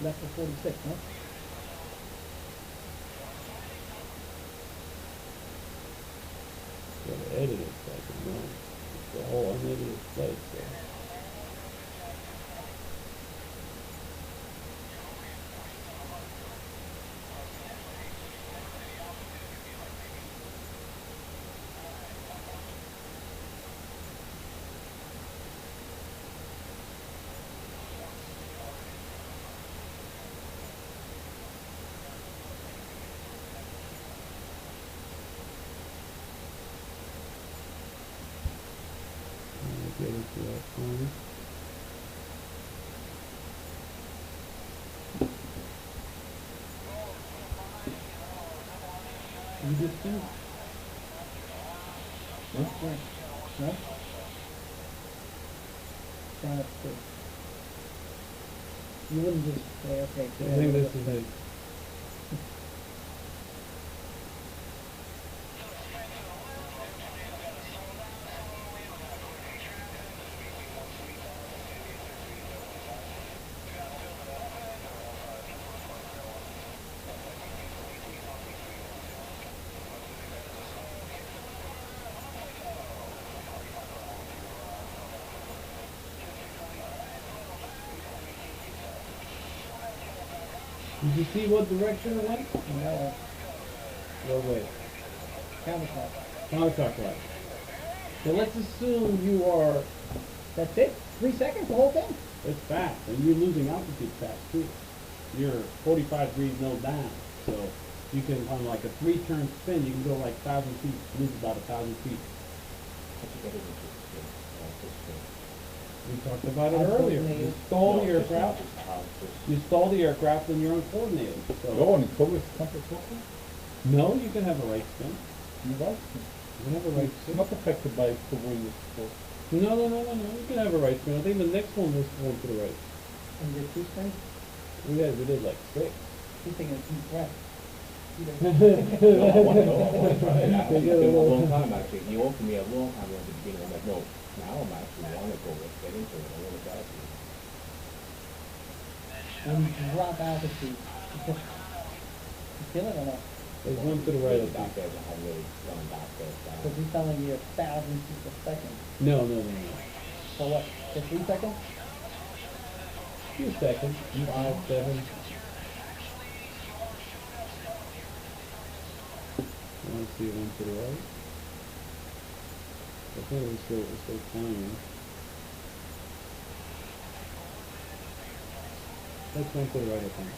left for 46, huh? Gotta edit it so I can know. It's a whole unedited place, so. Get into that corner. You just did. Right. No? Down at 2. You wouldn't just say, okay. I think this is it. Did you see what direction it went? No. No way. Counterclock. Counterclockwise. So let's assume you are. That's it? 3 seconds, the whole thing? It's fast, and you're losing altitude fast too. You're 45 degrees nose down, so you can on like a 3-turn spin, you can go like 1,000 feet, lose about 1,000 feet. We talked about it earlier. You stall the aircraft. You stall the aircraft when you're uncoordinated. So. Oh, and it covers comfort football? No, you can have a right spin. You right spin. You can have a right It's spin. not affected by covering the sport. No. You can have a right spin. I think the next one was going to the right. And your 2 spins? We did like 6. He's thinking it's deep breath. No, I want to try it. It's been a long time, actually. You offered me a long time at the beginning. I'm like, no, now I'm actually want to go. Let's get into it. I want to try it. When you drop altitude, you feel it or not? There's one to the right of Back that. there, I really going back there. Because he's telling you 1,000 feet per second. No. So what? For 3 seconds? Few seconds. 5, 7. I want to see one to the right. I think it was still climbing. That's one to the right, I think.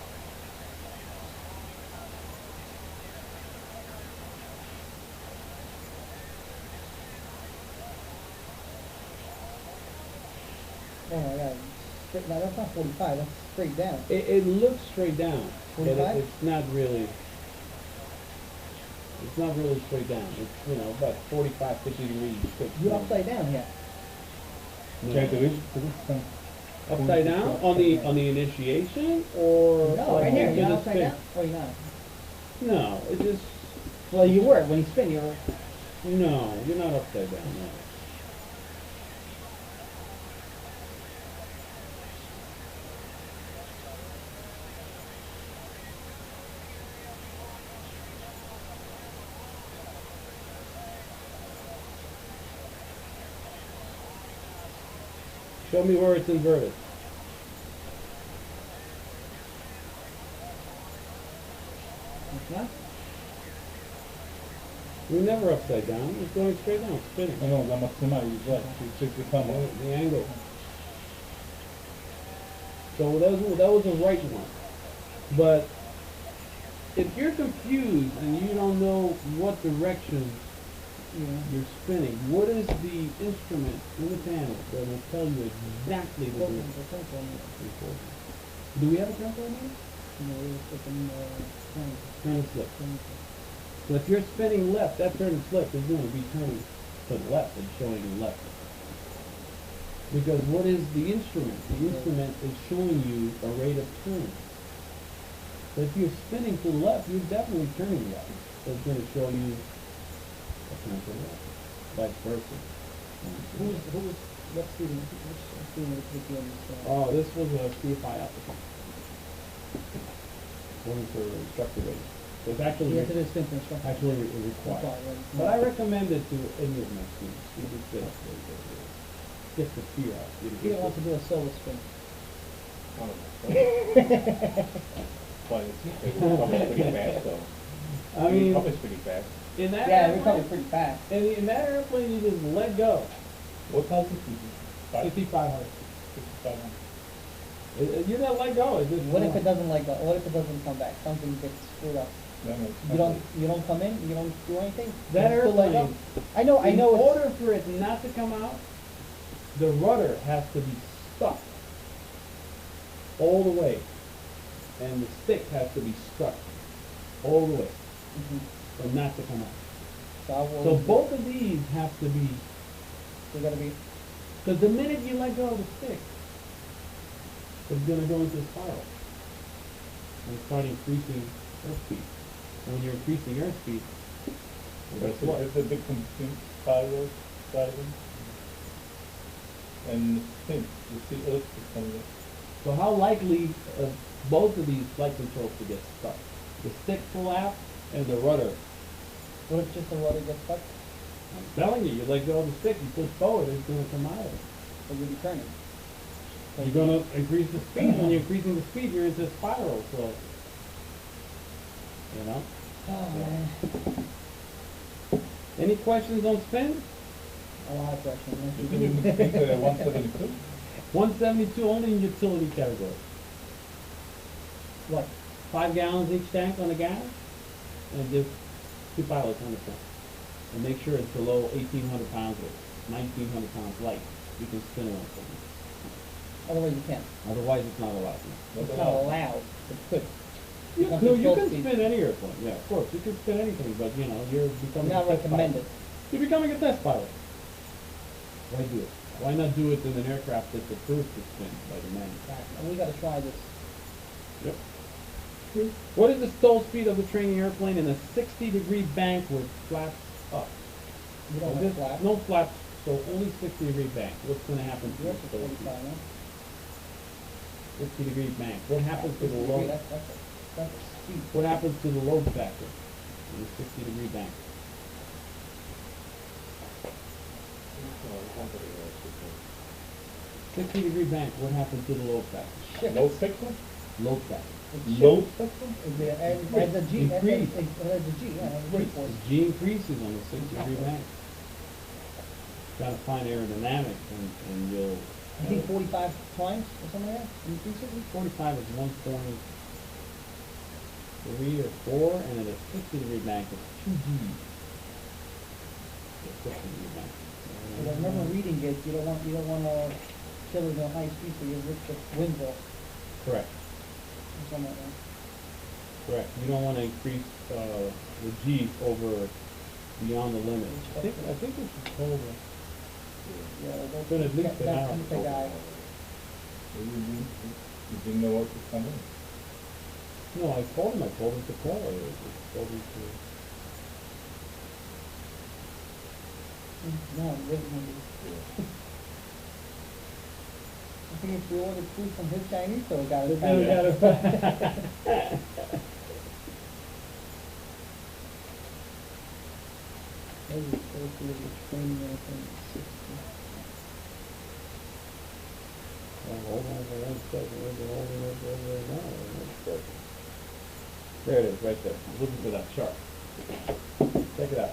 Oh my god. Now that's not 45, that's straight down. It looks straight down, but 45? it's not really. It's not really straight down. It's about 45, 50 degrees. You're upside down here. No. Okay, there is some. Upside down on the initiation or No, right here. in You're the upside spin? down? Oh, you're not. No, it just Well, you were. When you spin, you're... no. You're not upside down. No. Show me where it's inverted. It's not? We're never upside down. It's going straight down, spinning. I know, that must be nice. Right. You check the camera. The angle. So that was the right one. But if you're confused and you don't know what direction you're spinning, what is the instrument in the panel that will tell you exactly the direction? Do we have a control now? No, we're flipping turn. Turn and slip. So if you're spinning left, that turn and slip is going to be turning to the left and showing you left. Because what is the instrument? The instrument is showing you a rate of turn. So if you're spinning to the left, you're definitely turning left. So it's going to show you a turn to the left. Vice versa. What student? Which student was with you on this? Oh, this was a CFI applicant. Going for instructor rating. So it's actually, Yes, it is spin for instructor. actually required. But I recommend it to any of my students. It is good. Gets the fear out. Peter wants to do a solo spin. I don't know. But it's probably pretty fast though. I mean, Probably pretty fast. in that Yeah, we probably airplane, pretty fast. in that airplane, you just let go. What type is it? 5,500. 5,500. You don't let go. It just What if it doesn't like that? What if it doesn't come back? Something gets screwed up. You don't come in, you don't do anything? That You still let go? airplane, I know in it's, order for it not to come out, the rudder has to be stuck all the way, and the stick has to be stuck all the way Mhm. for not to come out. So I will. So both of these have to be, They're gonna be, because the minute you let go of the stick, it's going to go into a spiral and start increasing airspeed. And when you're increasing airspeed, well, guess what? It's a big spiral driving. And think, you see earthquake coming in. So how likely are both of these flight controls to get stuck? The stick flap and the rudder. what if just the rudder gets stuck? I'm telling you, you let go of the stick, you push forward, it's going to come out of it. Or you'll be turning? So You're going to increase the speed. When you're increasing the speed, you're into a spiral. So, you know. Oh, man. Any questions on spin? A lot of questions. You can even speak to 172. 172 only in utility category. What? 5 gallons each tank on the gas, and just 2 pilots on the front. And make sure it's below 1,800 pounds or 1,900 pounds light. You can spin it on something. Otherwise you can't. Otherwise, it's not allowed. It's not allowed. It's good. You Becomes can, a you full can speed. spin any airplane, yeah, of course. You can spin anything, but you know, you're becoming Not a test recommended. pilot. You're becoming a test pilot. Why do it? Why not do it in an aircraft that's approved to spin by the manufacturer? And we gotta try this. Yep. What is the stall speed of the training airplane in a 60-degree bank with flaps up? You don't So have this- flaps. No flaps, so only 60-degree bank. What's going to happen to the Yours is stall speed? 45, no? 60-degree bank. What happens to the 60 load? That's a speed. What happens to the load factor in a 60-degree bank? Oh, 60-degree bank. What happens to the load factor? Shift. Low spectrum? Load factor. It's Low shift. spectrum? As a G, as a G, yeah, as a G force. G increases on the 60-degree bank. Got to find aerodynamics, and you'll. You think 45 times or something like that? Increase it? 45 is 1.3 or 4, and at a 60-degree bank, it's 2 G's. The 60-degree bank. Because I remember reading it, you don't want killers at high speed, so you rip the wings off Correct. or something like that. Correct. You don't want to increase the G over beyond the limit. I think we should hold it. Yeah, that's, But at least an hour. that's the guy. You didn't know what was coming? No, I told him to call. I told him to. No, I'm really hungry. I think if we ordered food from his Chinese store, got it. Maybe it's supposed to be training or something. Hold on for 1 second. We're holding it over now. 1 second. There it is, right there. I'm looking for that chart. Check it out.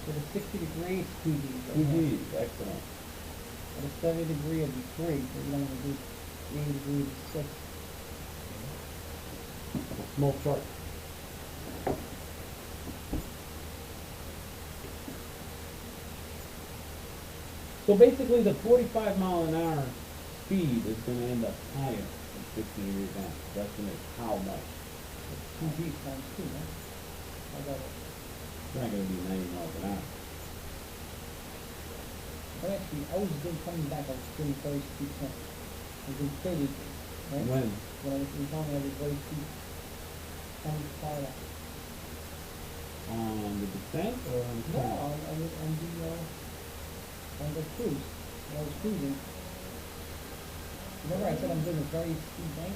With a 60 degree, it's 2 Gs. 2 G's, excellent. At a 70 degree, it'd be 3, so you don't want to do 80 degrees, 6. A small chart. So basically, the 45-mile-an-hour speed is going to end up higher than 60-degree bank. That's going to how much? 2 Gs times 2, no? I got it. It's not going to be 90 miles an hour. But actually, I was good coming back, I was doing very steep jump. I was in 30, right? When? When I was coming, I was very steep. Coming far out. On the descent or on the No, climb? on the cruise. When I was cruising. Remember I said I'm doing a very steep bank?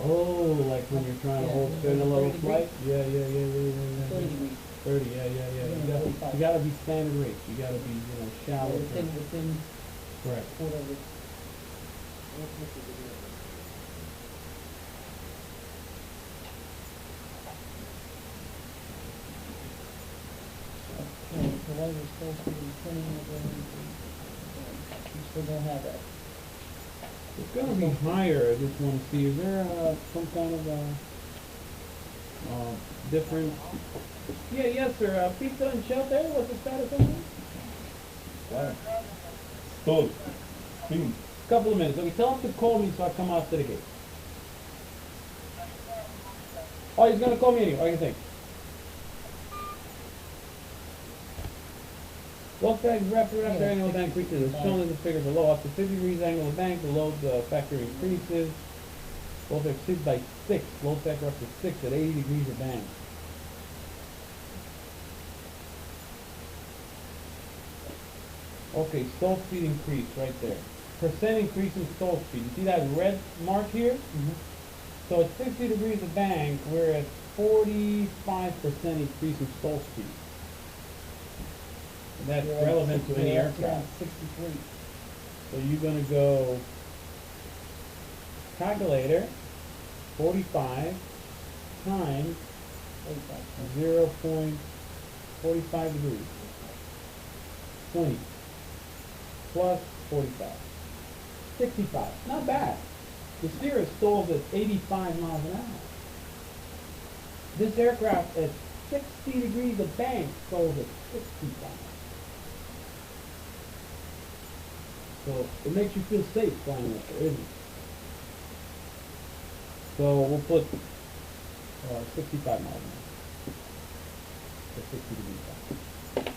Oh, like when you're trying to Yeah, hold when straight a it's level 30 flight? Yeah, yeah, yeah, yeah, yeah, 30 yeah. degrees. 30, yeah, yeah, yeah. Yeah, 45. You gotta be standard rates. You gotta be, shallow. Within Correct. quarter of it. What's the degree? Okay, so while you're still printing it, you still don't have that. It's gonna be higher, I just wanna see, is there, some kind of, different? Yeah, yes, sir, pizza and shelter, what's the status on that? Why? Stall, spin. Couple of minutes, okay, tell him to call me so I come out to the gate. Oh, he's gonna call me anyway, okay, thanks. Both bags wrapped around the angle bank increases, as shown in the figure below, up to 50 degrees angle of bank, the load factor increases. Both are 6 by 6, load factor up to 6 at 80 degrees of bank. Okay, stall speed increase right there. Percent increase in stall speed. You see that red mark here? Mm-hmm. So at 60 degrees of bank, we're at 45% increase in stall speed. And that's relevant to any aircraft. 63. So you're gonna go calculator 45 times 45. 0.45 degrees. 20 plus 45. 65. Not bad. The Cirrus stalls at 85 miles an hour. This aircraft at 60 degrees of bank stalls at 65. So it makes you feel safe flying up there, isn't it? So we'll put 65 miles an hour. So 60 degrees back.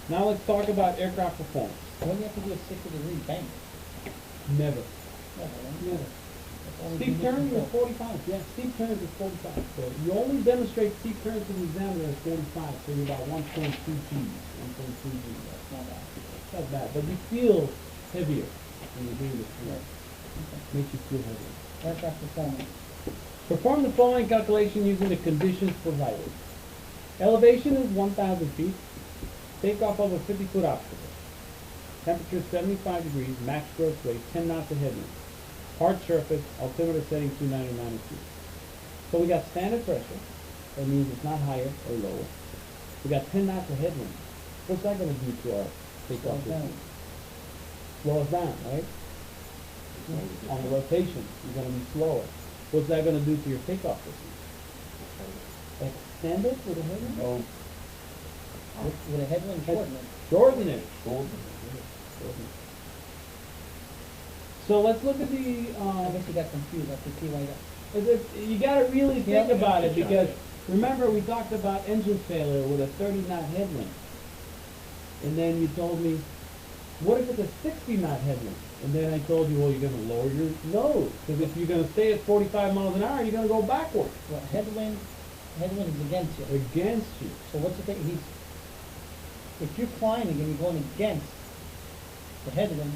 Now let's talk about aircraft performance. When do you have to do a 60-degree bank? Never. Never. Steep turns are 45, yeah, steep turns is 45. So you only demonstrate steep turns in the examiner at 45, so you're about 1.2 Gs, 1.2 Gs. That's not bad. It's not bad, but you feel heavier when you're doing this. Okay. Makes you feel heavier. Aircraft performance. Perform the following calculation using the conditions provided. Elevation is 1,000 feet. Takeoff over 50-foot obstacle. Temperature 75 degrees, max gross weight, 10 knots of headwind. Hard surface, altimeter setting 299 feet. So we got standard pressure. That means it's not higher or lower. We got 10 knots of headwind. What's that going to do to our takeoff distance? Slow us down, right? On the rotation, you're going to be slower. What's that going to do to your takeoff distance? Extend it with a headwind? No, With a headwind, shorten it. Shorten it. short. So let's look at the, I guess you got confused. I could see why that. you gotta really think Yeah. about it, because remember we talked about engine failure with a 30-knot headwind. And then you told me, what if it's a 60-knot headwind? And then I told you, well, you're gonna lower your nose, because if you're gonna stay at 45 miles an hour, you're gonna go backwards. Well, headwind is against you. Against you. So what's the thing? If you're climbing and you're going against the headwind,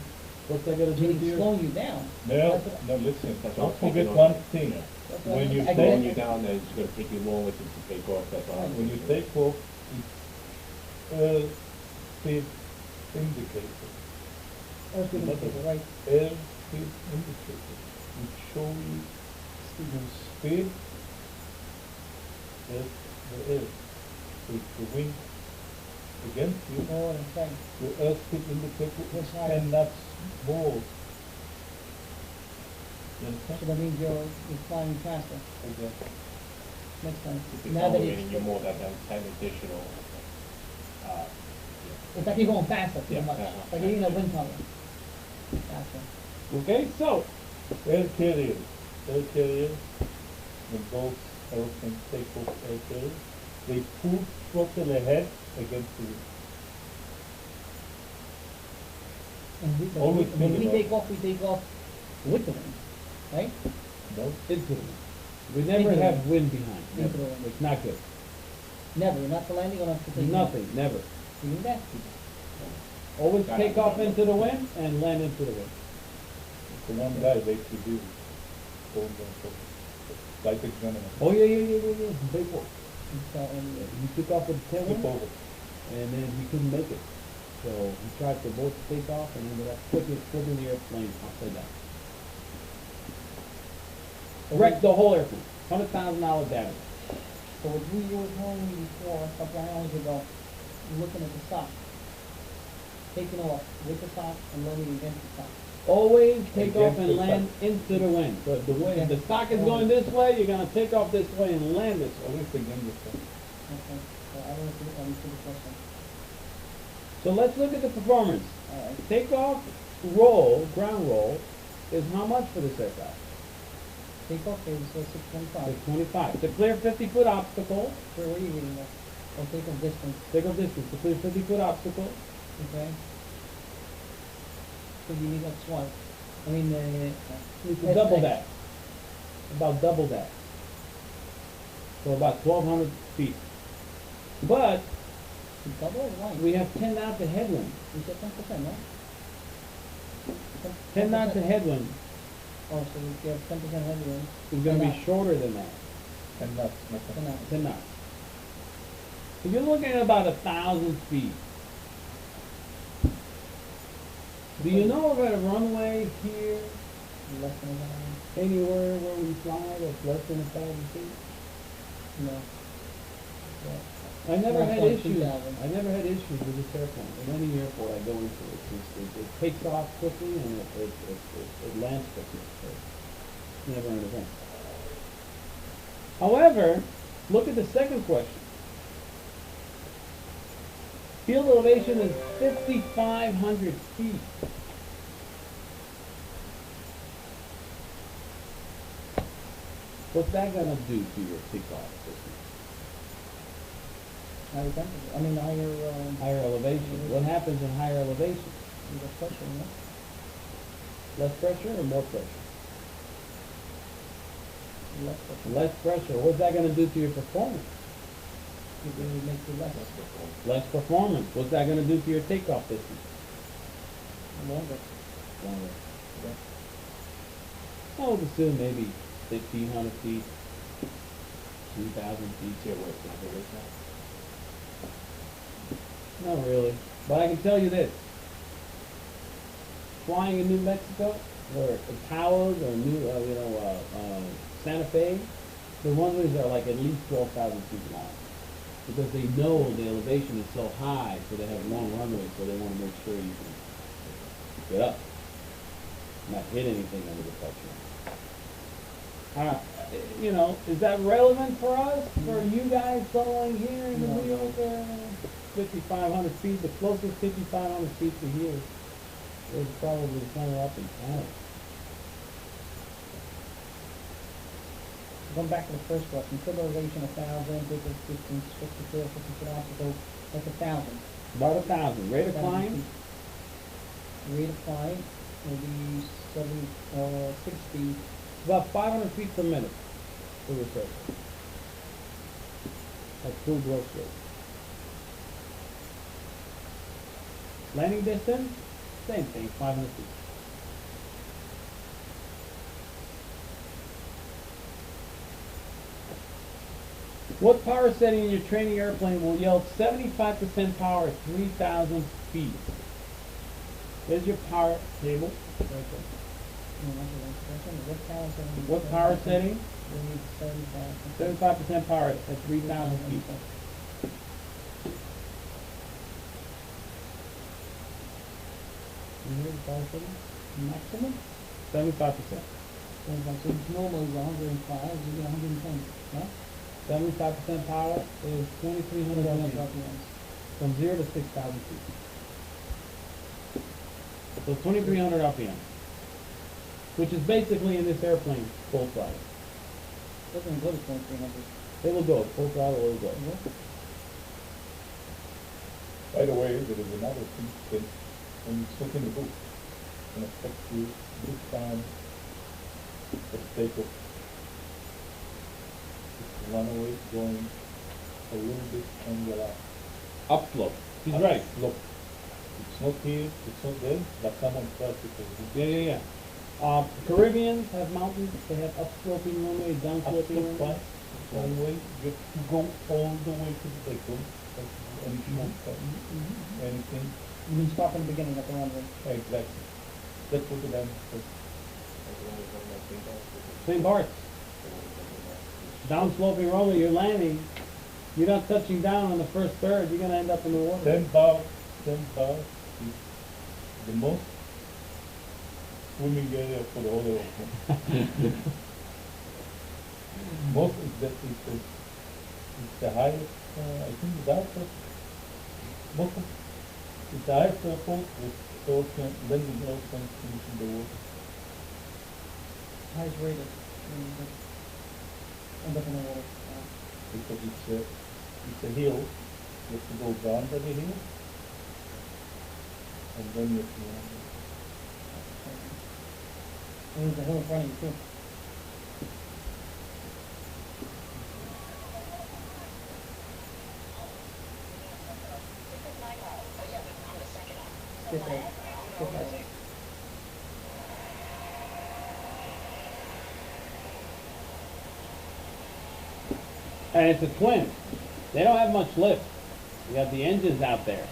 What's that gonna do to it's your... slowing you down. No, That's what- no, listen, That's don't what I'm forget thinking one on. thing. that's what When I- you I Slowing get- you down, then it's gonna take you longer to take off, that's all. When you take off, it's speed indicator. Airspeed indicator, right? Airspeed indicator. It shows you the speed that there is. With the wind against you, Oh, that's right. your airspeed indicator is Yes, right. 10 knots more. You So understand? that means you're flying faster. Exactly. Makes sense. If you're Now that elevating, you're it's, more than 10 additional, it's like you're going faster pretty Yeah, much. yeah. Like you're in a wind tunnel. Faster. Okay, so, Air carriers, when those airplanes take off air carriers, they pull throttle ahead against the wind. And Always when think we about take off, we take off with the wind, right? No? into the wind. We never Into the have wind. wind behind. Into Never. the wind. It's not good. Never, not for landing or not for taking off. Nothing, never. You do that? Always Got take it. off into the wind and land into the wind. The one guy they to do, going down, like the gentleman, Oh, yeah, big one. And He took off with the tail flip wind, over. and then he couldn't make it. So he tried for both to take off and ended up flipping the airplane upside down. Wrecked the whole airplane. $100,000 damage. so what you were telling me before, a couple of hours ago, looking at the sock, taking off with the sock and landing against the sock. Always take off Against and the land sock. into the wind. So if the wind, if the Against stock is the going wind. this way, you're gonna take off this way and land this way. Always again the same. Okay, so I don't know if you understood the question. So let's look at the performance. Takeoff, roll, ground roll, is how much for this aircraft? Takeoff is 625. 625. To clear 50-foot obstacle, Where were you reading that? Oh, takeoff distance, takeoff distance, to clear 50-foot obstacle, okay? So you need that's what? I mean, it's a double that. About double that. So about 1,200 feet. But double or one? we have 10 knots of headwind. You said 10%, right? 10 knots of headwind Oh, so if you have 10% headwind. is going to 10 be knots. shorter than that. And nuts, 10 knots. 10 knots. So you're looking at about 1,000 feet. Do you know of a runway here, Less than a anywhere where we fly that's less than 1,000 feet? No. I never had 1.2 issues. thousand. I never had issues with this airplane. In any airport I go into, it takes off quickly and it lands quickly. So it's never an event. However, look at the second question. Field elevation is 5,500 feet. What's that gonna do to your takeoff system? Higher temperature, I mean, higher, Higher elevation. What happens in higher elevation? you got pressure, you know? Less pressure or more pressure? Less pressure. Less pressure. What's that gonna do to your performance? You're going to make it less. Less performance. What's that gonna do to your takeoff distance? Longer. Longer. I would assume maybe 1,500 feet, 2,000 feet. Yeah, what, not the way now? Not really. But I can tell you this. Flying in New Mexico, or Taos, or Santa Fe, the runways are like at least 12,000 feet long. Because they know the elevation is so high, so they have long runways, so they want to make sure you can get up, not hit anything under the pressure. Is that relevant for us, for you guys following here in the No. New York area? 5,500 feet, the closest 5,500 feet to here is probably somewhere up in Canada. Going back to the first question, field elevation 1,000, takeoff distance 50 foot, 50 foot obstacle, that's 1,000. About 1,000. Rate of 1,000 climb? feet. Rate of climb will be 60. About 500 feet per minute for the circle. That's full growth rate. Landing distance, same thing, 500 feet. What power setting in your training airplane will yield 75% power at 3,000 feet? There's your power table. Right there. What power setting? We need 75. 75% power at 3,000 feet. You hear the power setting? Maximum? 75%. So it's normally 105, you get 110, yeah? 75% power is 2,300 RPMs. from 0 to 6,000 feet. So 2,300 RPM, which is basically in this airplane full throttle. Doesn't go to 2,300. It will go full throttle. It will go. By the way, there is another thing that when you sit in the booth, can affect you this time the takeoff. The runaway going a little bit angular. Upslope. He's right. Look, It's not here, it's not there, but someone started it. Yeah. Caribbeans have mountains, they have upsloping runway, downsloping runway. One way, you have to go all the way to the bottom, anything else, anything, You mean start from the beginning at the runway. exactly. That's what the dam says. St. Bart's, downsloping runway, you're landing, you're not touching down on the first third, you're gonna end up in the water. 10 bar is the most swimming area for the whole ocean. Most is it's the highest, I think the highest, most of, it's the highest airport with ocean, landing ocean in the water. Highest rated. End up in the water. Because it's a hill, you have to go down the hill, and then you have to land. And there's a hill in front of you too. Skip that. Skip that. And it's a twin. They don't have much lift. You got the engines out there.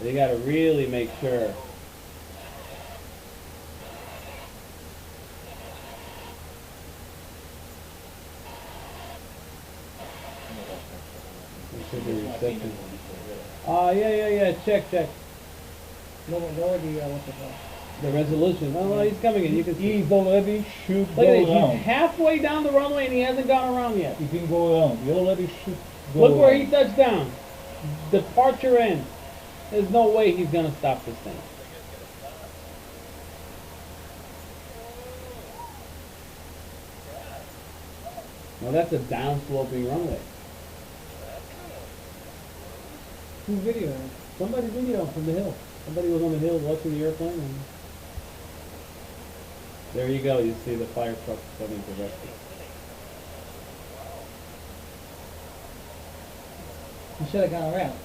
They gotta really make sure. There should be reception. Yeah, check. Lower the, what's it called? The resolution. Oh, well, he's coming in, you can see. He's already should Look go at this, around. he's halfway down the runway and he hasn't gone around yet. He can go around. He already should go Look where he around. touched down. Departure end. There's no way he's gonna stop this thing. Well, that's a downsloping runway. Who video? Somebody videoed from the hill. Somebody was on the hill watching the airplane and there you go, you see the fire truck coming to rescue. You should have gone around.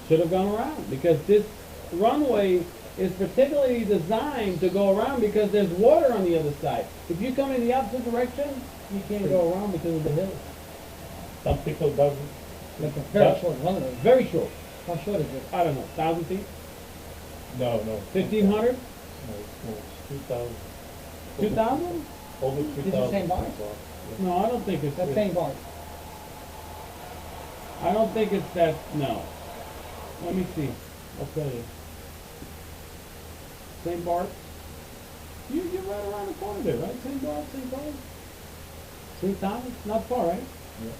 Should have gone around because this runway is particularly designed to go around because there's water on the other side. If you come in the opposite direction, you can't go around because of the hill. Some people doesn't. Like a very short runway. Very short. How short is it? I don't know, 1,000 feet? No. 1,500? No, it's 2,000. 2,000? Over Is it 3,000. St. Bart's? Yeah. No, I don't think it's That's St. Bart. I don't think it's that, no. Let me see, I'll tell you. St. Bart? You're right around the corner there, right? St. Bart, St. Bart? St. Thomas? Not far, right? Yeah.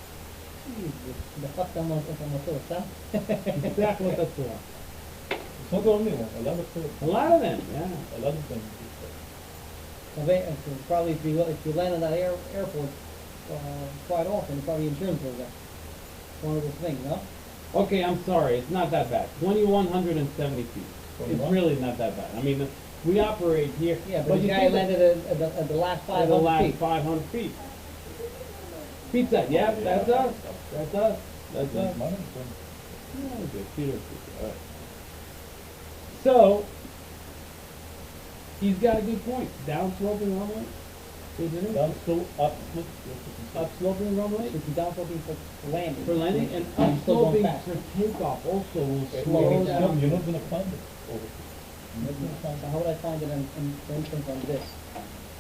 The fuck I'm on the south. Exactly what that's for. It's not the only one. A lot of people. A lot of them, yeah. A lot of them. Well, probably if you land in that airport quite often, probably insurance goes up. One of those things, no? Okay, I'm sorry, it's not that bad. 2,170 feet. It's 21? really not that bad. I mean, we operate here. Yeah, but the you guy see the- landed at the last at the 500 last feet. 500 feet. Pizza, yeah, that's us. That's us. That's us. Money, Yeah, okay, Peter, all right. So, he's got a good point. Downsloping runway, isn't it? down to up. Upsloping runway If you down for landing. for landing, and you're still going upsloping fast. for takeoff also will Slow slow it down. down. You're not gonna find it over here. You're not gonna So find it. how would I find it for instance, on this?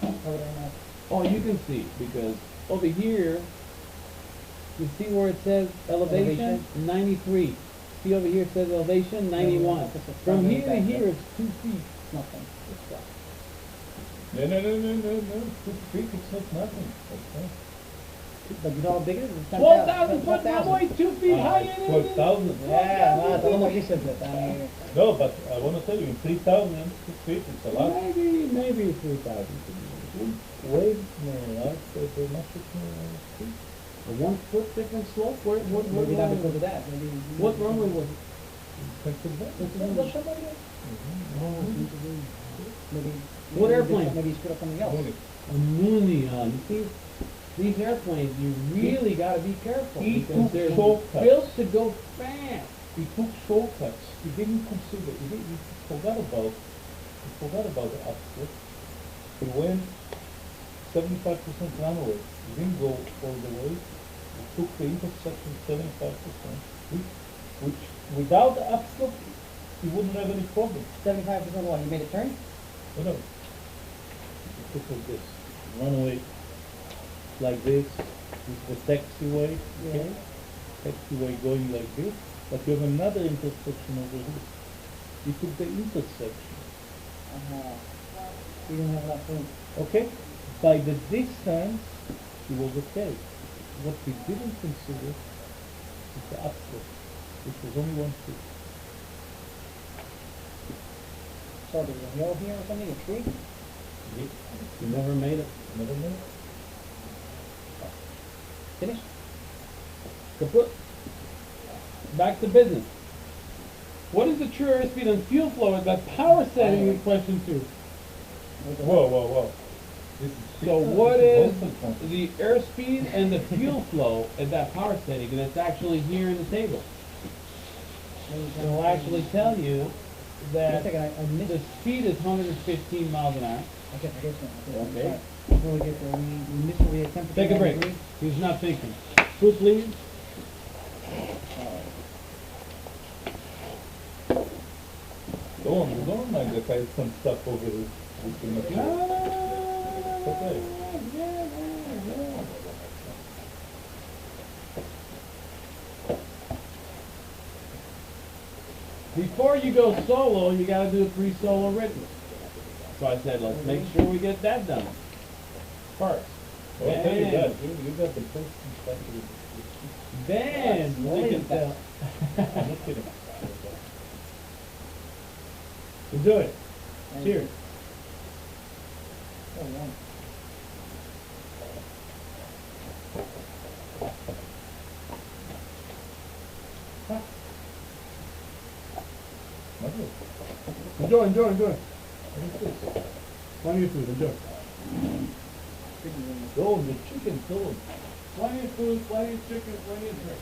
How would I not? Oh, you can see, because over here, you see where it says elevation? 93. See over here it says elevation? 91. that's a From front here to and back, here, yeah. it's 2 feet. Nothing. It's flat. No. 2 feet, it's not nothing. Okay. But you know how big it is? It's 12,000 foot 10,000. runway, 2 feet higher than it is. 12,000. Yeah, no, no more distance. I mean, No, but I wanna tell you, 3,000 feet, it's a lot. Maybe 3,000. Wait, no, they must be, A 1 foot different slope? What maybe not because runway? of that. Maybe. What runway was it? Maybe. What airplane? Maybe he screwed up something else. A Moonion. You see, these airplanes, you really gotta be careful Eat because they're shortcuts. built to go fast. he took shortcuts, he didn't consider, he forgot about the upslip. He went 75% runaway, he didn't go all the way, he took the intersection 75%, which without the upslip, he wouldn't have any problem. 75% what, you made a turn? Whatever. He took like this, runaway, like this the taxiway, okay? Taxiway going like this, but you have another intersection over here. You took the intersection. You didn't have enough room. Okay? By the distance, he was okay. What he didn't consider is the upslip, which was only 1 foot. So there's a hill here or something, a tree? You never made it. Never know. Finished? Kaput. Back to business. What is the true airspeed and fuel flow at that power setting in question 2? Whoa. This is So what is the airspeed and the fuel flow at that power setting? And it's actually here in the table. It'll actually tell you that I missed the it. speed is 115 miles an hour. Okay, I guess not. Okay. Before we get there, we missed where we had temperature. Take a break. 1 degree. He's not thinking. Food, please. Don't mind that I had some stuff over this. Okay. Before you go solo, you gotta do a pre-solo written. So I said, let's make sure we get that done first. Well, I'll tell you Then- that, you got the first inspector. Then we can tell. I'm not kidding. Enjoy it. Cheers. Oh, wow. Lovely. Enjoy. What is this? Plenty of food, enjoy. Oh, the chicken fillet. Plenty of food, plenty of chicken, plenty of drink.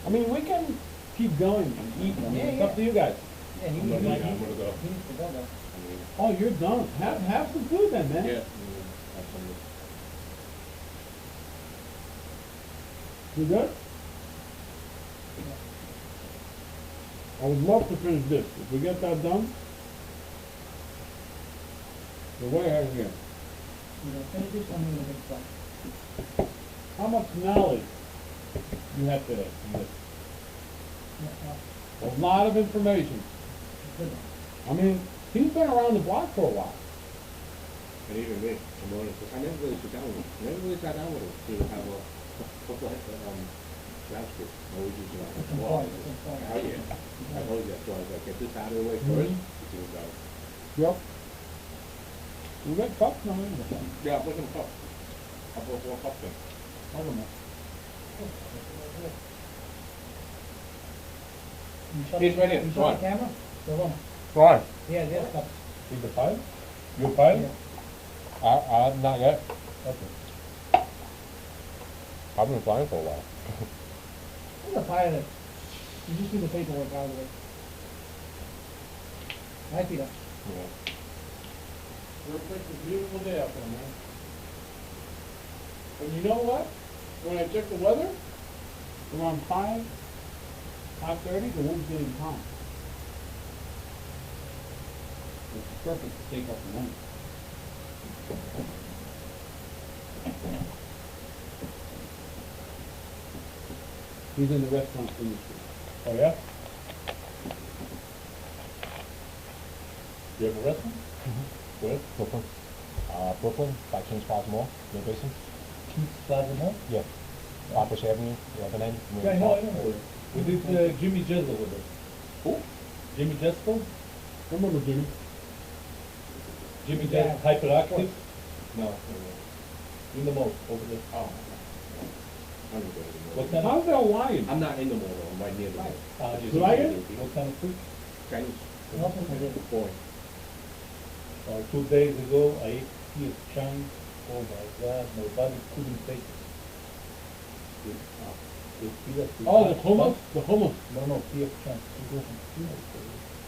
I mean, we can keep going and eat. I mean, it's up to you guys. Yeah, he I'm needs gonna to go. I'm gonna go. He needs to go though. Oh, you're done. Have some food then, man. Yeah. You good? I would love to finish this. If we get that done, we're way ahead of here. You know, finish this one in the big spot. How much knowledge you have today from this? A lot of information. Good. I mean, he's been around the block for a while. And even me, I'm honest, I never really sat down with him. Never really sat down with him to have a couple of last year. Always used to like, well, yeah. I told you that, so I was like, get this out of the way first. See what goes. Yep. We got cups now, ain't we? Yeah, I'll put some cup. I'll put 4 cups in. Hold on, man. You shut He's the right camera- here. You Go on. shut the camera? Go on. Why? Yeah, the other cup. Is the file? Your file? Yeah. Not yet. Okay. I've been flying for a while. There's a pilot. You just need the paperwork out of it. Hi, Peter. Yeah. It's a beautiful day out there, man. And you know what? When I check the weather, around 5:30, the wind's getting calm. It's perfect to take off the wind. He's in the restaurant industry. Oh, yeah? You have a restaurant? Where? Brooklyn. Brooklyn, by Kings Plaza Mall, near Basin. Keith Plaza Mall? Yeah. Opus Avenue, 11N. Yeah, I know. We did Jimmy Jezzel with us. Who? Jimmy Jezzel? I remember Jimmy. Jimmy Yeah. Jezzel, Hyperactive? No. In the mall, over there. Oh. I'm gonna go to the mall. What kind of, How's that Hawaiian? I'm not in the mall though, I'm right near the mall. Just Do I get near it? the- what kind of food? Chinese. Nothing to do. Boy. 2 days ago, I ate here Chinese Oh my God, my body couldn't take it. Oh, the hummus? The hummus. No, PF Chunks.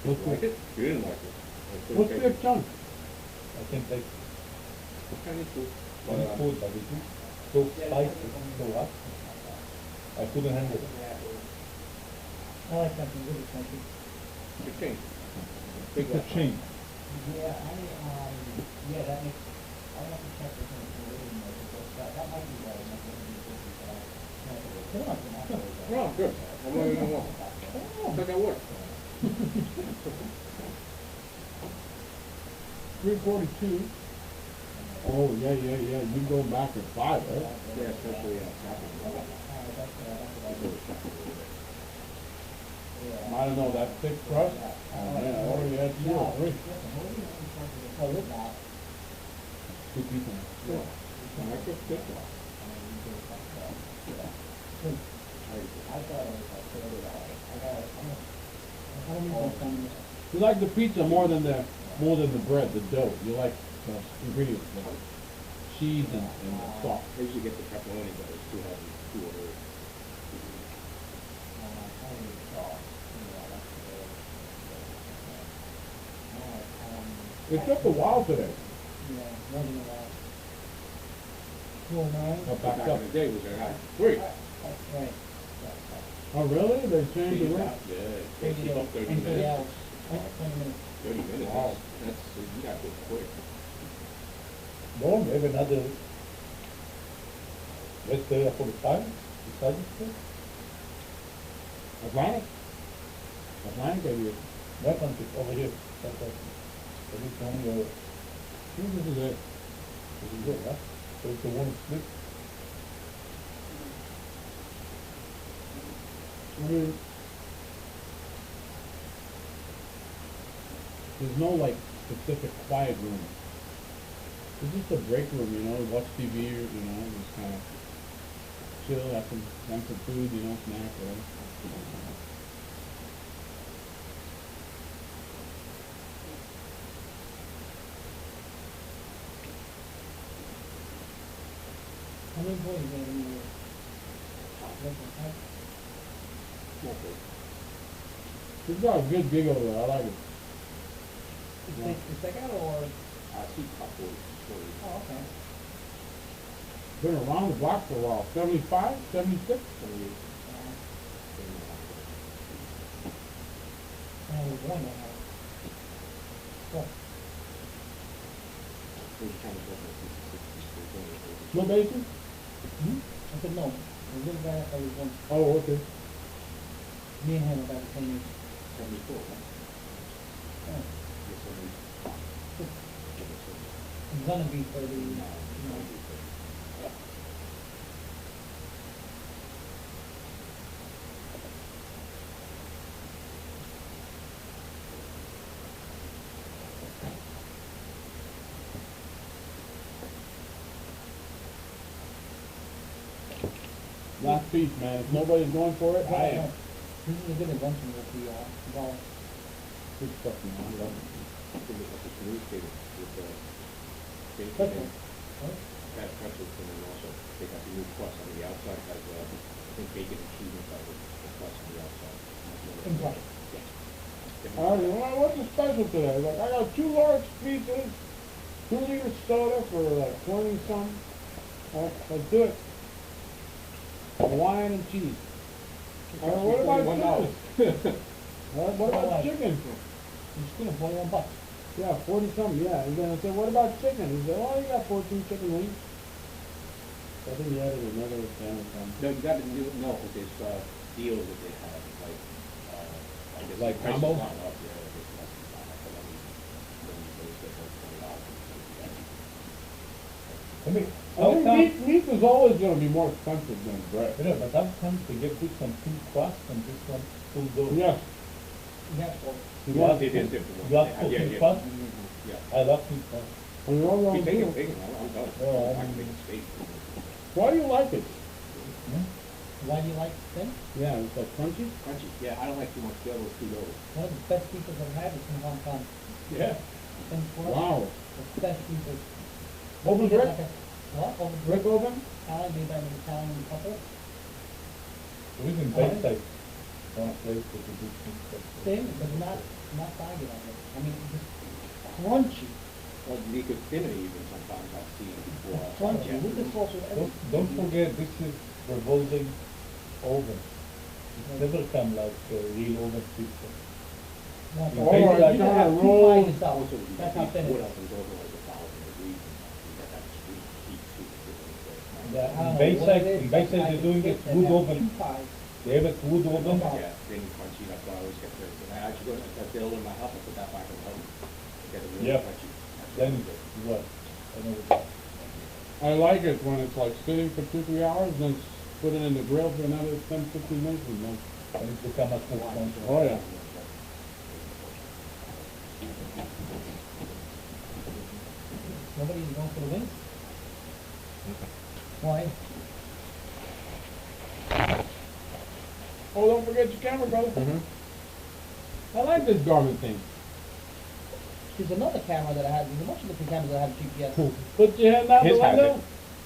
What's You like the, it? You didn't like it. I couldn't what's take the it. chunk? I can't take it. It's Chinese food. But, Any food, but it is so spicy, so hot. I couldn't handle it. I like something really funky. It's a chain. Big It's a restaurant. chain. Yeah, yeah, that makes, I have to check with him for reading those, because that might be right, it might be 50, They're not gonna have No, good. I'm not even one. It's like I work. 342. Oh, yeah, you go back at 5, right? Yeah, especially shopping. I don't know, that thick crust? Oh, man, I already had 2 or 3. Two people. I cooked this one. You like the pizza more than the bread, the dough. You like the ingredients, like cheese and the sauce. I usually get the pepperoni, but it's too heavy, too oily. It took a while today. Yeah, more than a while. 209? Back Back up. in the day, was like, free. Right. Oh, really? They changed the Yeah, rate? they keep up 30 Into the minutes. hours. 20 minutes. 30 minutes, Wow. that's, you got to go quick. No, maybe another, let's say 45, beside it. Atlantic? Atlantic area. That one is over here. That one. But it's only, This is it. this is good, huh? So it's a one split. I mean, there's no like specific quiet room. It's just a break room, you know, watch TV, or, you know, just kind of chill, have some food, you know, snack, whatever. How many boys are in your local house? Small place. This got a good gig over there, I like it. Is that out or? See couple, stories. Oh, okay. Been around the block for a while, 75, 76? I was one that house. Well, No basin? I said no. The little guy I was one. Oh, okay. Me and him about the same age. 74, huh? Oh, Yes, 70. I'm gonna be 30. You know. Last piece, man. If nobody's going for it, I am. This is a good invention with the ball. Good stuff, man. I love it. I think it's like a communicator with the bacon Pretzel. and What? that pretzels, and then also they got the new crust on the outside, has, I think bacon and cheese inside with the crust on the outside. Inside. Yeah. All right, well, what's the special today? Like, I got 2 large pizzas, 2-liter soda for like 20 some. Let's do it. Hawaiian and cheese. What about chicken? What about chicken? You're just gonna boil $1. Yeah, 40 something, yeah. And then I said, what about chicken? He said, oh, you got 14 chicken wings. I think he added another sandwich on. No, you got to know, because there's, deals that they have, like, I guess. Like the price has combo? gone up, yeah, I guess that's gone up, but then those get like $20. I mean, I think meat is always going to be more expensive than bread. yeah, but sometimes they get this one full crust and this one full dough. Yes. Yeah, well, You Well, like they did full- different ones. you like Yeah, full yeah. crust? Yeah. I love full crust. And you're all Be wrong, bacon, too. bacon, I'm done. Yeah, I can make a steak. Why do you like it? Hmm? why do you like them? Yeah, it's like crunchy. Crunchy, yeah, I don't like too much dough or too low. One of the best pizzas I've had is in Hong Kong. Yeah. Thanks for Wow. the best pizzas. What was They get it? like What, over Brick oven? Italian, made by an Italian couple? Or even backside. One place that you do things like that. Thin, but not soggy on it. I mean, just crunchy. Or you could thin it even sometimes, I've seen before. Crunchy, Yeah. with the sauce with everything. Don't forget, this is revolving oven. It never come like a real oven pizza. Not You all bake right, like- you can have two pies yourself. Also, you That's can how thin it put is. up and over like 1,000 degrees, you get that sweet heat soup. Yeah, I don't know Bayside- what it is, in Bayside I they're can doing get it that wood have oven. two pies. They have a wood oven. Yeah, thin, crunchy, that's what I always get there. And I actually go to that build in my house, I put that back in the oven. Get it really Yep. crunchy. That's Then really good. what? I know what. I like it when it's like sitting for 2-3 hours, then put it in the grill for another 10-15 minutes and then. And it become a cook one. Oh, yeah. Nobody's going for the wings? Why? Oh, don't forget your camera, brother. Mm-hmm. I like this Garmin thing. There's another camera that I have, there's a bunch of different cameras that have GPS. Put your hand out the His has window. it.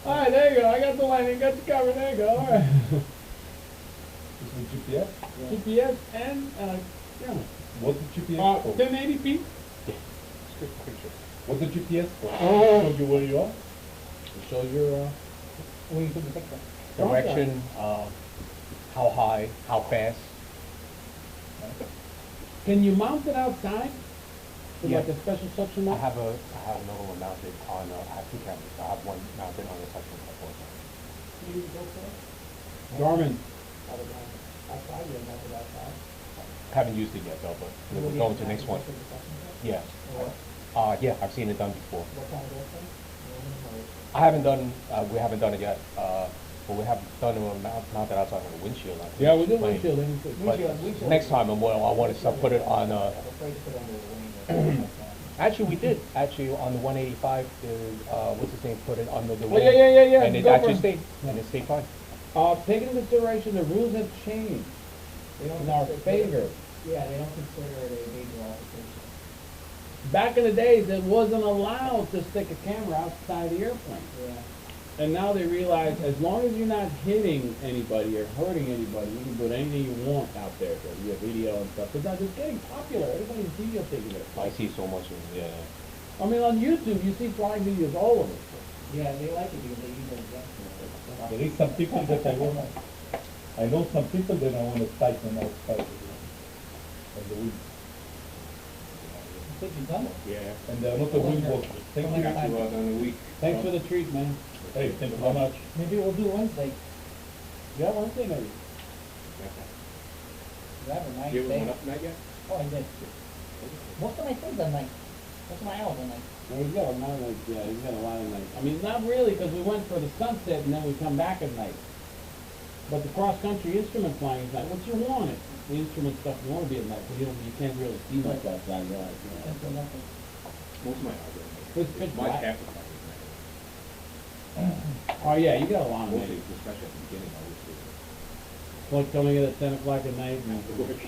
All right, there you go. I got the lighting, got the camera. There you go. All right. This is GPS? GPS and camera. What's the GPS for? 1080p. What's the GPS for? Oh. Show you where you are? It shows your Where you put the picture? Direction, how high, how fast. Can you mount it outside? With Yeah. like a special suction I mount? have another one mounted on, I have two cameras. I have one mounted on the suction cup also. You go for it? Garmin. Outside, you don't have it outside. Haven't used it yet though, but we're going to the next one. Yeah. Yeah, I've seen it done before. What kind of airplane? I haven't done, we haven't done it yet, but we have done it mounted outside on the windshield. I think. Yeah, we do Plane. windshield. But Windshield. next time I want to put it on, I'm afraid to put it under the wing. actually we did, actually on the 185, what's his name, put it under the Oh, wing. yeah. And it Go actually for stayed, and it stayed fine. Take into consideration the rules have changed They don't in our consider- favor. Yeah, they don't consider it a major altercation. Back in the days, it wasn't allowed to stick a camera outside the airplane. Yeah. And now they realize as long as you're not hitting anybody or hurting anybody, you can put anything you want out there. So you have video and stuff. Because it's getting popular. Everybody's videotaping it. I see so much, yeah. I mean, on YouTube, you see flying videos all over. Yeah, they like it because they use it against them. There is some people that I know some people that I wanna fight them outside of the week. Think you've done it? Yeah. And they're not a wing walkers. Thank I you. got you on a week. Thanks for the treat, man. Hey, thank you very much. Maybe we'll do Wednesday. Yeah, one thing maybe. You have a nice You haven't day. went up tonight yet? Oh, I did. Most of my things at night. Most of my hours at night. Well, he's got a lot of nights, yeah, he's got a lot of nights. I mean, not really, because we went for the sunset and then we come back at night. But the cross-country instrument flying is night. What you want it? The instrument stuff you want to be at night, because you can't really see much outside your eyes. Can't do nothing. Most of my hours are at It's pitch night. My black. half of my is night. Oh, yeah, you got a lot of Mostly, nights. especially at the beginning, I always do. Like coming in at 10 o'clock at night. And, After work.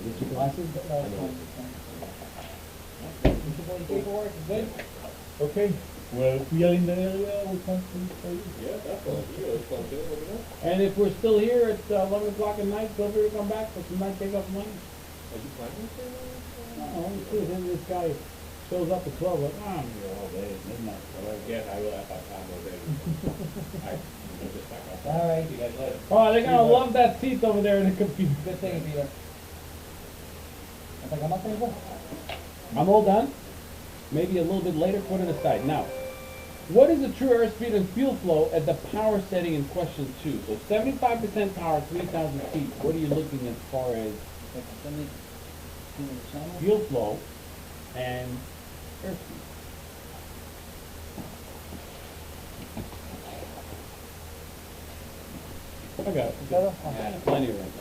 get your glasses? No, it's fine, it's fine. Mr. Boyd, paperwork is good? Okay, well, if we are in the area, we can please for you. Yeah, definitely. You always come to it, let me know. And if we're still here at 11 o'clock at night, feel free to come back for some night takeoff money. Are you planning to? Oh, you see, then this guy shows up at 12, like, I'm here all day, midnight, whatever. Yes, I will have that time all day. I'm just back up. All right. See you guys later. Oh, they're gonna love that seat over there in the computer. Good thing, Peter. ¿Hasta acá tengo? I'm all done. Maybe a little bit later, put it aside. Now, what is the true airspeed and fuel flow at the power setting in question 2? So 75% power, 3,000 feet. What are you looking as far as fuel flow and airspeed? I got it. Yeah, plenty of room.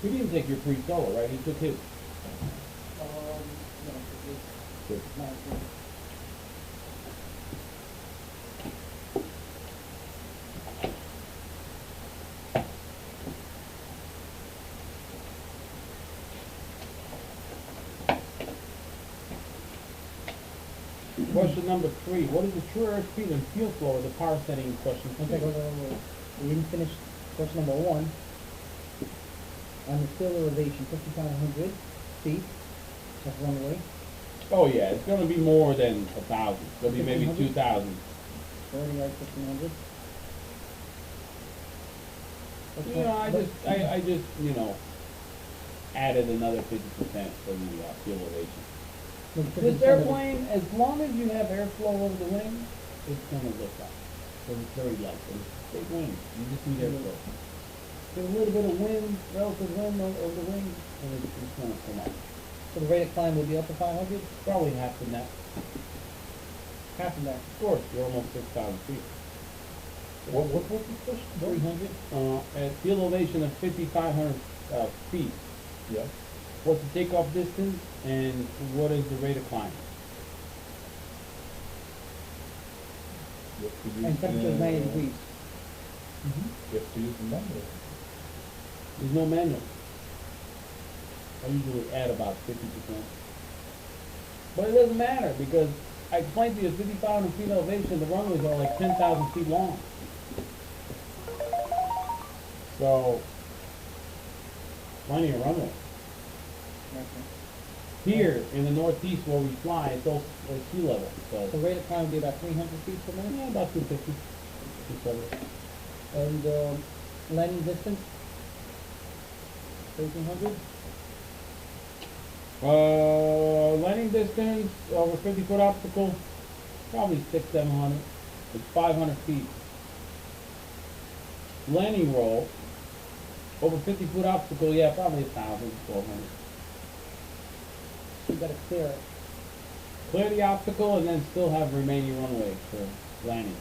He didn't take your free solo, right? He took his. Good. Question number 3, what is the true airspeed and fuel flow of the power setting in question 2? Okay, we didn't finish question number 1. On the field elevation, 5,500 feet, that's runway. Oh yeah, it's gonna be more than 1,000. It's gonna be maybe 1,500? 2,000. Already like 1,500. You know, I just, you know, added another 50% for the fuel elevation. This airplane, as long as you have airflow over the wing, it's gonna lift up. Because it's very light. It's big wings. You just need airflow. Get a little bit of wind, relative wind over the wing, and it's gonna come up. So the rate of climb will be up to 500? Probably half the net. Half of that. Of course, you're almost 6,000 feet. What was the question? 300? At field elevation of 5,500 feet, Yeah. what's the takeoff distance and what is the rate of climb? You have to use, And temperature is 90 degrees. You have to use the number. There's no manual. I usually add about 50%. But it doesn't matter because I explained to you, 5,500 feet elevation, the runways are like 10,000 feet long. So, plenty of runway. Okay. Here in the northeast where we fly, it's all sea level. So So, rate of climb will be about 300 feet per minute? yeah, about 250. 270. And landing distance? 1,300? Landing distance over 50-foot obstacle, probably 600-700. It's 500 feet. Landing roll, over 50-foot obstacle, yeah, probably 1,000, 1,200. So you gotta clear it. Clear the obstacle and then still have remaining runway for landing.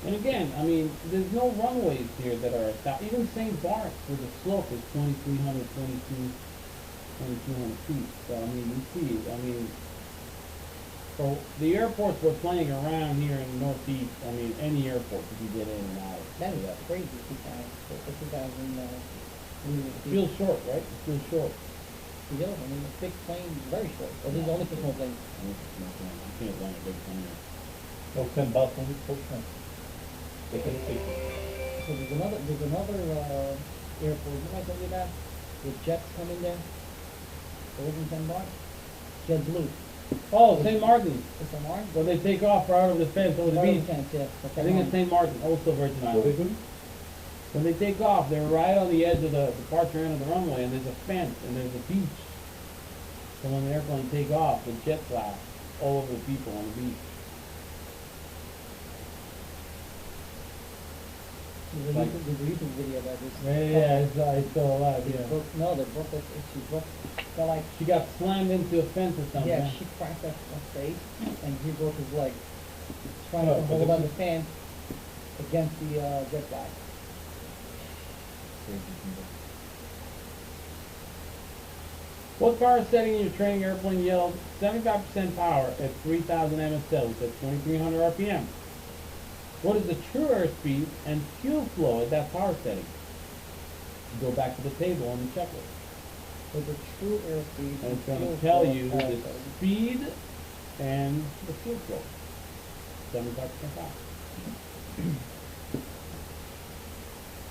And again, I mean, there's no runways here that are, even St. Bart's for the slope is 2,300, 2,200 feet. So, I mean, you see, I mean, so the airports we're playing around here in the Northeast, I mean, any airport if you get in and out. That is crazy, 2,000 It feels short, right? It feels short. Yeah, I mean, a big plane, very short. Or this is only for small planes. You can't land a big plane here. Oh, 10 bucks only for time. They can take it. So there's another airport, you might tell you that, with jets come in there, over in St. Bart's, JetBlue. Oh, St. Martin's. It's a Martin? Where they take off right over the fence, over the Right over beach. the fence, yeah. I think it's St. Martin, also Virgin What they Islands. do? When they take off, they're right on the edge of the departure end of the runway, and there's a fence, and there's a beach. So when the airplane take off, the jet blast all over the people on the beach. There's a YouTube video about this. It's still alive, They broke, no, they broke it, she broke, they're like, She got slammed into a fence or something. yeah, she cracked her face, and he broke his leg. Trying Oh, to but hold this on the is- fan against the jet blast. What power setting in your training airplane yelled 75% power at 3,000 MSL, which is 2,300 RPM? What is the true airspeed and fuel flow at that power setting? Go back to the table on the checklist. So the true airspeed. And it's going fuel to tell flow you at the speed and the fuel flow. 75% power.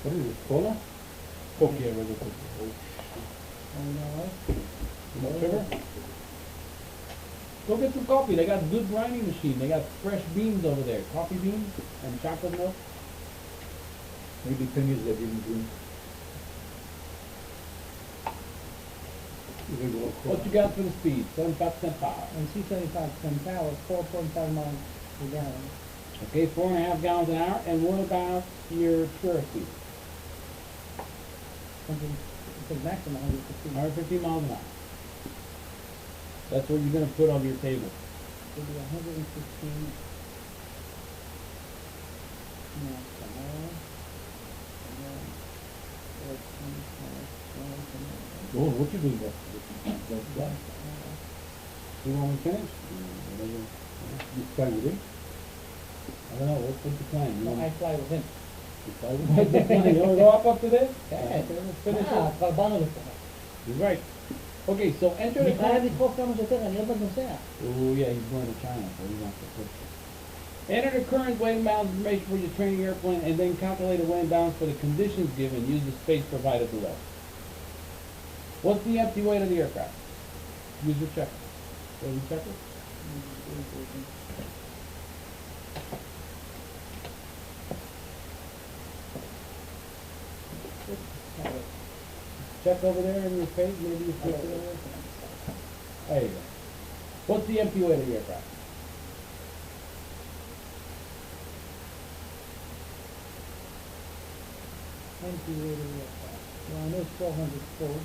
What is it, cola? Okay, we're going to Oh, you know what? sugar. Go get some coffee. They got good grinding machine. They got fresh beans over there. Coffee beans and chocolate milk. Maybe 10 years I didn't drink. What you got for the speed? 75% power. And C-75 power, 4.5 miles per gallon. Okay, 4.5 gallons an hour. And what about your true speed? It says maximum 150. 150 miles an hour. That's what you're going to put on your table. It'll be 115 miles per hour. And then 14, Oh, what you doing there? You want me to finish? You fly with it? I don't know. What's the plan? You No, want I fly with him. to fly with me? You want to go up to this? Yeah, Finish it. Carbano. You're right. Okay, so enter the Y cada current. vez estamos acá, ni donde sea. Oh, yeah, he's going to China, so he wants to push it. Enter the current weight and balance information for your training airplane, and then calculate a weight and balance for the conditions given. Use the space provided below. What's the empty weight of the aircraft? Use your checker. Go to the checker. Check over there in your page, maybe you flipped it over there. There you go. What's the empty weight of the aircraft? Empty weight of the aircraft. Well, I know it's 1,200 full.